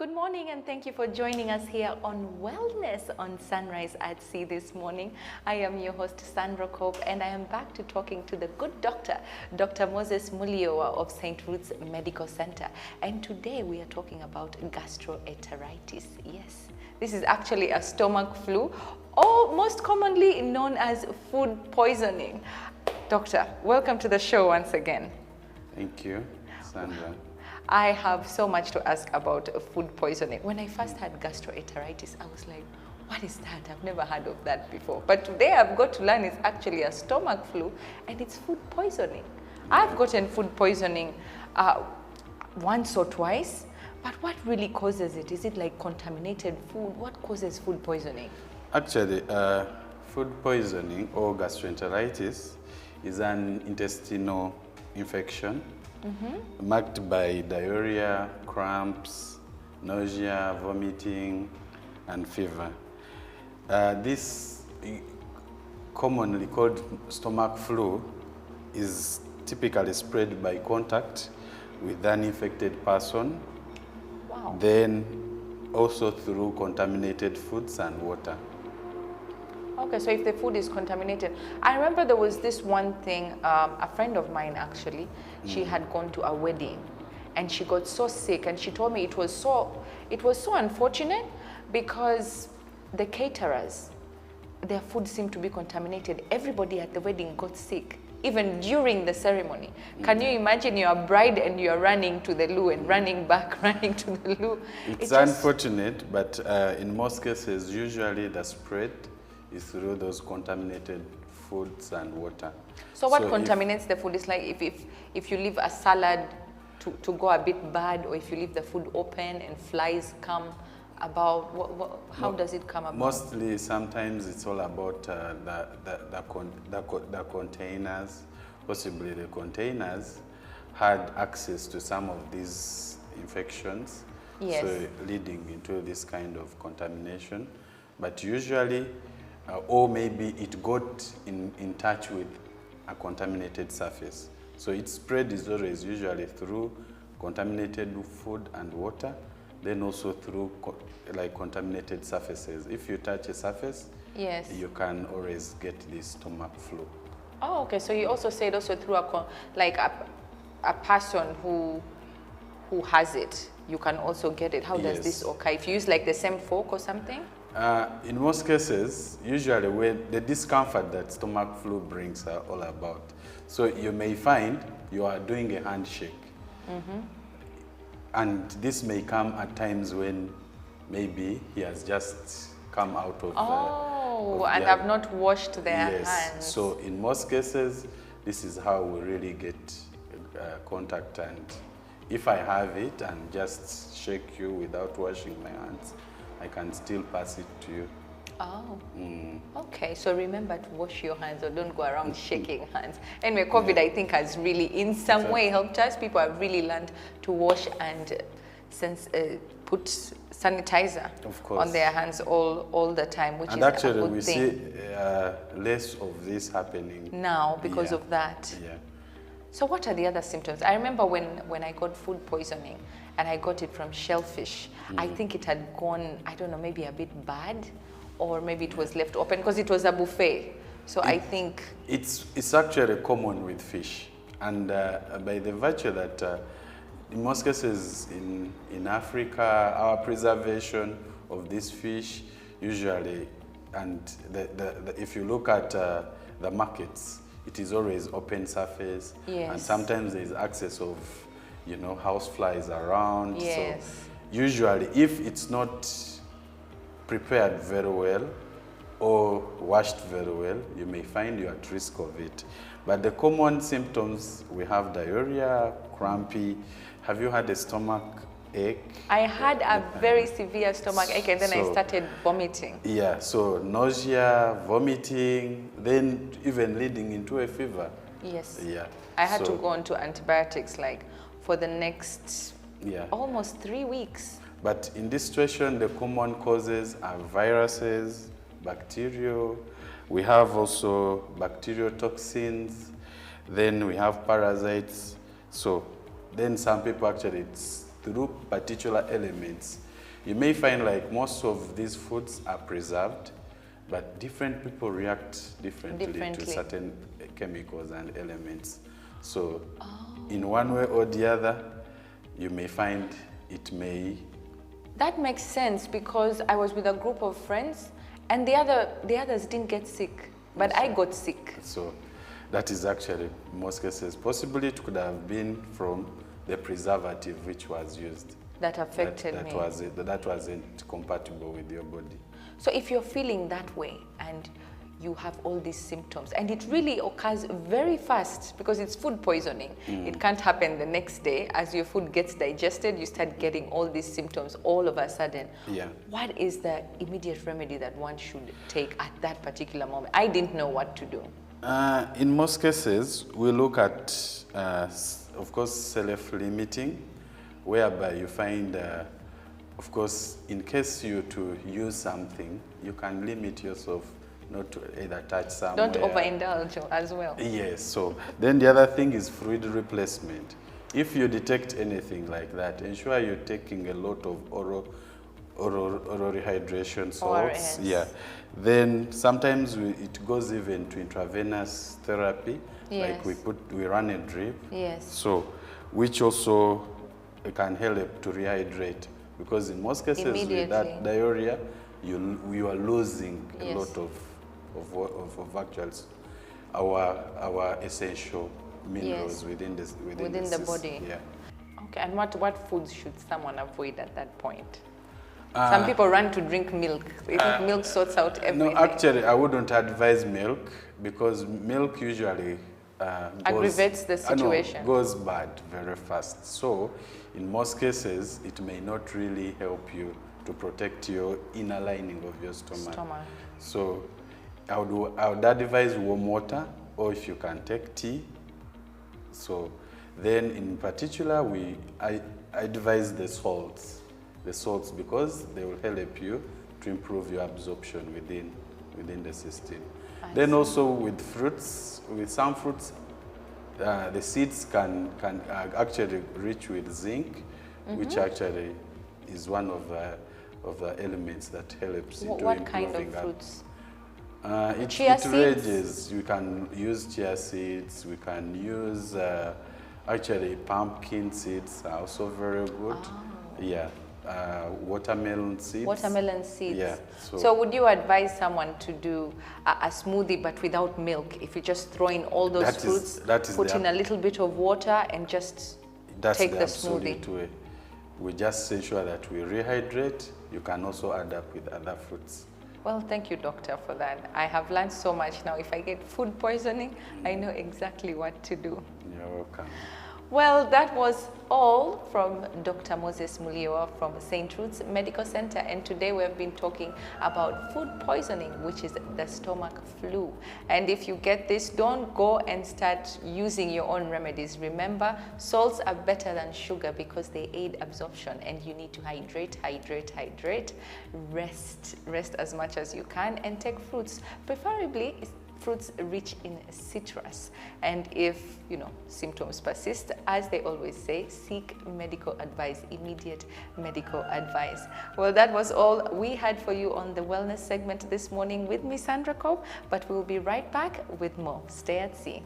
Good morning and thank you for joining us here on Wellness on Sunrise at Sea this morning. I am your host Sandra Cope and I am back to talking to the good doctor, Dr. Moses Muliowa of St. Ruth's Medical Center. And today we are talking about gastroenteritis. Yes, this is actually a stomach flu, or most commonly known as food poisoning. Doctor, welcome to the show once again. Thank you, Sandra. I have so much to ask about food poisoning. When I first had gastroenteritis, I was like, what is that? I've never heard of that before. But today I've got to learn it's actually a stomach flu and it's food poisoning. I've gotten food poisoning once or twice, but what really causes it? Is it like contaminated food? What causes food poisoning? Actually, food poisoning or gastroenteritis is an intestinal infection marked by diarrhea, cramps, nausea, vomiting, and fever. This commonly called stomach flu is typically spread by contact with an infected person, Wow. then also through contaminated foods and water. Okay, so if the food is contaminated. I remember there was this one thing, a friend of mine actually, she had gone to a wedding and she got so sick and she told me it was so unfortunate because the caterers, their food seemed to be contaminated. Everybody at the wedding got sick, even during the ceremony. Can you imagine you're a bride and you're running to the loo and running back, running to the loo? It's unfortunate, but in most cases, usually the spread is through those contaminated foods and water. So what contaminates the food is like if you leave a salad to go a bit bad, or if you leave the food open and flies come about, how does it come about? Mostly, sometimes it's all about the containers. Possibly the containers had access to some of these infections, Yes. so leading into this kind of contamination. But usually, or maybe it got in touch with a contaminated surface. So its spread is always usually through contaminated food and water, then also through contaminated surfaces. If you touch a surface, Yes. you can always get this stomach flu. Oh, okay. So you also said also through a person who has it, you can also get it. How does Yes. this occur? If you use like the same fork or something? In most cases, usually when the discomfort that stomach flu brings are all about. So you may find you are doing a handshake. And this may come at times when maybe he has just come out of And have not washed their yes. hands. So in most cases, this is how we really get contact. And if I have it and just shake you without washing my hands, I can still pass it to you. Oh, okay. So remember to wash your hands, or don't go around shaking hands. Anyway, COVID, I think, has really, in some way, helped us. People have really learned to wash and put sanitizer Of course. on their hands all the time, which And is actually, a good we thing see less of this happening now because Yeah. of that. Yeah. So what are the other symptoms? I remember when I got food poisoning and I got it from shellfish. I think it had gone, I don't know, maybe a bit bad, or maybe it was left open because it was a buffet. So I think It's actually common with fish. And by the virtue that in most cases in Africa, our preservation of this fish usually, and if you look at the markets, it is always open surface, Yes. and sometimes there is access of, house flies around. Yes. So usually, if it's not prepared very well or washed very well, you may find you're at risk of it. But the common symptoms, we have diarrhea, crampy. Have you had a stomach ache? I had a very severe stomach ache and then I So- started vomiting. Yeah, so nausea, vomiting, then even leading into a fever. Yes. Yeah. I had to So- go on to antibiotics like for the next Yeah. almost 3 weeks. But in this situation, the common causes are viruses, bacterial. We have also bacterial toxins. Then we have parasites. So then some people actually, it's through particular elements you may find like most of these foods are preserved, but different people react differently to certain chemicals and elements. So in one way or the other, you may find it may... That makes sense, because I was with a group of friends and the others didn't get sick, but I got sick. So that is actually, in most cases, possibly it could have been from the preservative which was used. That affected me. That wasn't compatible with your body. So if you're feeling that way and you have all these symptoms, and it really occurs very fast because it's food poisoning. It can't happen the next day. As your food gets digested, you start getting all these symptoms all of a sudden. Yeah. What is the immediate remedy that one should take at that particular moment? I didn't know what to do. In most cases, we look at, of course, self-limiting, whereby you find, of course, in case you to use something, you can limit yourself not to either touch somewhere. Don't overindulge as well. Yes, so then the other thing is fluid replacement. If you detect anything like that, ensure you're taking a lot of oral rehydration salts. ORS. Yeah. Then sometimes it goes even to intravenous therapy. Yes. Like we run a drip. Yes. So, which also can help to rehydrate, because in most cases with that diarrhea, you are losing a lot of actually our essential minerals within the body. Yeah. Okay, and what foods should someone avoid at that point? Some people run to drink milk. They think milk sorts out everything. No, actually, I wouldn't advise milk, because milk usually aggravates the situation. Goes bad very fast. So, in most cases, it may not really help you to protect your inner lining of your stomach. So, I would advise warm water, or if you can take tea. So, then in particular, I advise the salts, because they will help you to improve your absorption within the system. Then also with fruits, with some fruits, the seeds can actually rich with zinc, which actually is one of the elements that helps into what kind improving of fruits? It ranges. You can use chia seeds. We can use actually pumpkin seeds are also very good. Yeah. Watermelon seeds. Watermelon seeds. Yeah. So would you advise someone to do a smoothie but without milk? If you just throw in all those fruits, put in a little bit of water and just take the smoothie? Way. We just ensure that we rehydrate. You can also add up with other fruits. Well, thank you, doctor, for that. I have learned so much now. If I get food poisoning, I know exactly what to do. You're welcome. Well, that was all from Dr. Moses Muliewa from St. Ruth's Medical Center, and today we have been talking about food poisoning, which is the stomach flu. And if you get this, don't go and start using your own remedies. Remember, salts are better than sugar because they aid absorption, and you need to hydrate, rest as much as you can, and take fruits, preferably fruits rich in citrus. And if symptoms persist, as they always say, seek medical advice, immediate medical advice. Well, that was all we had for you on the wellness segment this morning with me, Sandra Cobb, but we'll be right back with more. Stay at sea.